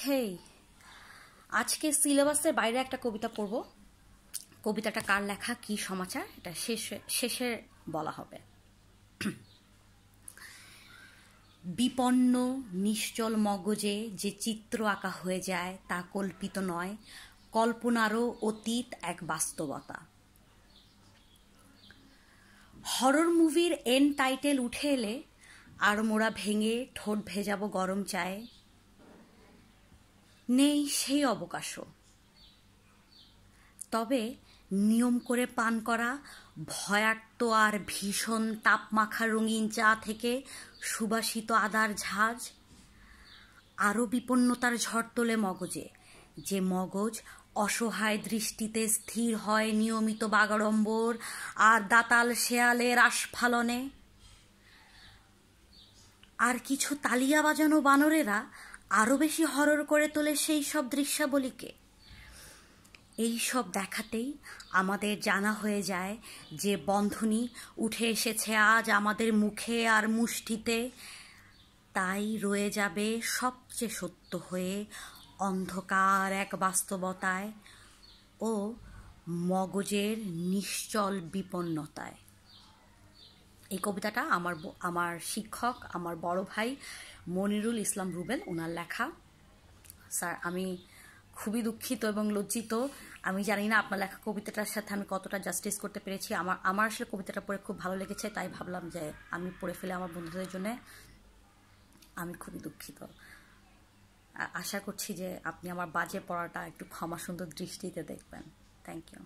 হেই, আজকে সিলেবাসের বাইরে একটা কবিতা পড়ব। কবিতাটা কার লেখা, কি সমাচার, এটা শেষে বলা হবে। বিপন্ন নিশ্চল মগজে যে চিত্র আঁকা হয়ে যায় তা কল্পিত নয়, কল্পনারও অতীত এক বাস্তবতা। হরর মুভির এন্ড টাইটেল উঠে এলে আড়মোড়া ভেঙে ঠোঁট ভেজাবো গরম চায়ে, নেই সেই অবকাশও। তবে নিয়ম করে পান করা ভয়ার্ত আর ভীষণ তাপমাখা রঙিন চা থেকে সুবাসিত আদার ঝাঁজ আরও বিপন্নতার ঝড় তোলে মগজে, যে মগজ অসহায় দৃষ্টিতে স্থির হয় নিয়মিত বাগাড়ম্বর আর দাতাল শেয়ালের আস্ফালনে। আর কিছু তালিয়া বাজানো বানরেরা আরও বেশি হরর করে তোলে সেই সব দৃশ্যাবলীকে। এই সব দেখাতেই আমাদের জানা হয়ে যায় যে বন্ধনী উঠে এসেছে আজ আমাদের মুখে আর মুষ্টিতে, তাই রয়ে যাবে সবচেয়ে সত্য হয়ে অন্ধকার এক বাস্তবতায় ও মগজের নিশ্চল বিপন্নতায়। এই কবিতাটা আমার শিক্ষক, আমার বড় ভাই মনিরুল ইসলাম রুবেল, ওনার লেখা। স্যার, আমি খুবই দুঃখিত এবং লজ্জিত। আমি জানি না আপনার লেখা কবিতাটার সাথে আমি কতটা জাস্টিস করতে পেরেছি। আমার আসলে কবিতাটা পড়ে খুব ভালো লেগেছে, তাই ভাবলাম যে আমি পড়ে ফেলে আমার বন্ধুদের জন্য। আমি খুবই দুঃখিত। আশা করছি যে আপনি আমার বাজে পড়াটা একটু ক্ষমা সুন্দর দৃষ্টিতে দেখবেন। Thank you.